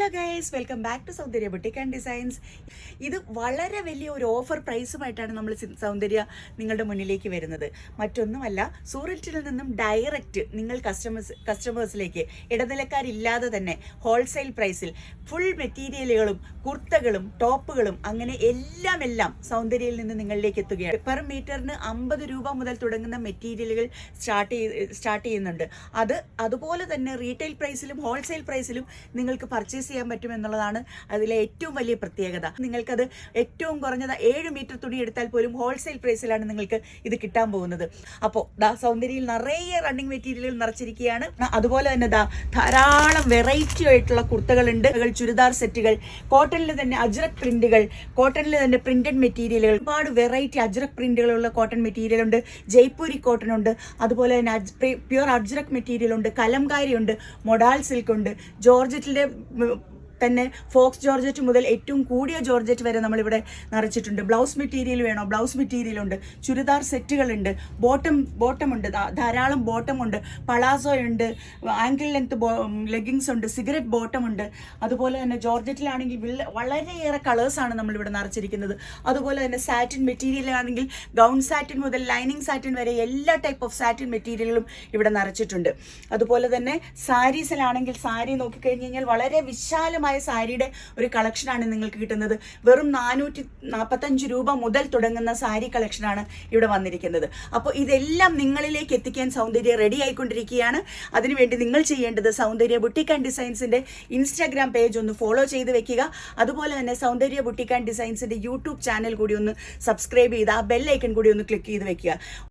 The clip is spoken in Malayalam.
Hello guys, welcome back to Soundarya boutique and designs. ഇത് വളരെ വലിയ ഒരു ഓഫർ പ്രൈസുമായിട്ടാണ് നമ്മൾ സൗന്ദര്യ നിങ്ങളുടെ മുന്നിലേക്ക് വരുന്നത്. മറ്റൊന്നുമല്ല, സൂററ്റിൽ നിന്നും ഡയറക്റ്റ് നിങ്ങൾ കസ്റ്റമേഴ്സിലേക്ക് ഇടനിലക്കാരില്ലാതെ തന്നെ ഹോൾസെയിൽ പ്രൈസിൽ ഫുൾ മെറ്റീരിയലുകളും കുർത്തകളും ടോപ്പുകളും അങ്ങനെ എല്ലാം സൗന്ദര്യയിൽ നിന്ന് നിങ്ങളിലേക്ക് എത്തുകയാണ്. പെർ മീറ്ററിന് 50 രൂപ മുതൽ തുടങ്ങുന്ന മെറ്റീരിയലുകൾ സ്റ്റാർട്ട് ചെയ്യുന്നുണ്ട്. അതുപോലെ തന്നെ റീറ്റെയിൽ പ്രൈസിലും ഹോൾസെയിൽ പ്രൈസിലും നിങ്ങൾക്ക് പർച്ചേസ് ചെയ്യാൻ പറ്റും എന്നുള്ളതാണ് അതിലെ ഏറ്റവും വലിയ പ്രത്യേകത. നിങ്ങൾക്കത് ഏറ്റവും കുറഞ്ഞത് 7 മീറ്റർ തുണി എടുത്താൽ പോലും ഹോൾസെയിൽ പ്രൈസിലാണ് നിങ്ങൾക്ക് ഇത് കിട്ടാൻ പോകുന്നത്. അപ്പോൾ സൗന്ദര്യയിൽ നിറയെ റണ്ണിങ് മെറ്റീരിയലുകൾ നിറച്ചിരിക്കുകയാണ്. അതുപോലെ തന്നെ ധാരാളം വെറൈറ്റി ആയിട്ടുള്ള കുർത്തകളുണ്ട്, ചുരിദാർ സെറ്റുകൾ, കോട്ടണിൽ തന്നെ അജ്രക് പ്രിന്റുകൾ, കോട്ടണിൽ തന്നെ പ്രിന്റഡ് മെറ്റീരിയലുകൾ, ഒരുപാട് വെറൈറ്റി അജ്രക് പ്രിന്റുകളുള്ള കോട്ടൺ മെറ്റീരിയൽ ഉണ്ട്, ജയ്പൂരി കോട്ടൺ ഉണ്ട്, അതുപോലെ തന്നെ പ്യുവർ അജ്രക് മെറ്റീരിയൽ ഉണ്ട്, കലംകാരി ഉണ്ട്, മൊഡാൾ സിൽക്ക് ഉണ്ട്, ജോർജറ്റിന്റെ തന്നെ ഫോക്സ് ജോർജറ്റ് മുതൽ ഏറ്റവും കൂടിയ ജോർജറ്റ് വരെ നമ്മളിവിടെ നിറച്ചിട്ടുണ്ട്. ബ്ലൗസ് മെറ്റീരിയൽ വേണോ, ബ്ലൗസ് മെറ്റീരിയൽ ഉണ്ട്, ചുരിദാർ സെറ്റുകളുണ്ട്, ബോട്ടം ഉണ്ട്, ധാരാളം ബോട്ടം ഉണ്ട്, പളാസോ ഉണ്ട്, ആങ്കിൾ ലെങ്ത് ലെഗിങ്സ് ഉണ്ട്, സിഗരറ്റ് ബോട്ടം ഉണ്ട്. അതുപോലെ തന്നെ ജോർജറ്റിലാണെങ്കിൽ വളരെയേറെ കളേഴ്സാണ് നമ്മളിവിടെ നിറച്ചിരിക്കുന്നത്. അതുപോലെ തന്നെ സാറ്റിൻ മെറ്റീരിയൽ ആണെങ്കിൽ ഗൗൺ സാറ്റിൻ മുതൽ ലൈനിങ് സാറ്റിൻ വരെ എല്ലാ ടൈപ്പ് ഓഫ് സാറ്റിൻ മെറ്റീരിയലുകളും ഇവിടെ നിറച്ചിട്ടുണ്ട്. അതുപോലെ തന്നെ സാരീസിലാണെങ്കിൽ സാരി നോക്കിക്കഴിഞ്ഞ് കഴിഞ്ഞാൽ വളരെ വിശാലമായ സാരിയുടെ ഒരു കളക്ഷനാണ് നിങ്ങൾക്ക് കിട്ടുന്നത്. വെറും 445 രൂപ മുതൽ തുടങ്ങുന്ന സാരി കളക്ഷനാണ് ഇവിടെ വന്നിരിക്കുന്നത്. അപ്പോൾ ഇതെല്ലാം നിങ്ങളിലേക്ക് എത്തിക്കാൻ സൗന്ദര്യ റെഡി ആയിക്കൊണ്ടിരിക്കുകയാണ്. അതിനുവേണ്ടി നിങ്ങൾ ചെയ്യേണ്ടത് സൗന്ദര്യ ബുട്ടിക് ആൻഡ് ഡിസൈൻസിന്റെ ഇൻസ്റ്റാഗ്രാം പേജ് ഒന്ന് ഫോളോ ചെയ്ത് വെക്കുക. അതുപോലെ തന്നെ സൗന്ദര്യ ബുട്ടിക് ആൻഡ് ഡിസൈൻസിന്റെ യൂട്യൂബ് ചാനൽ കൂടി ഒന്ന് സബ്സ്ക്രൈബ് ചെയ്ത് ആ ബെൽ ഐക്കൺ കൂടി ഒന്ന് ക്ലിക്ക് ചെയ്ത് വെക്കുക.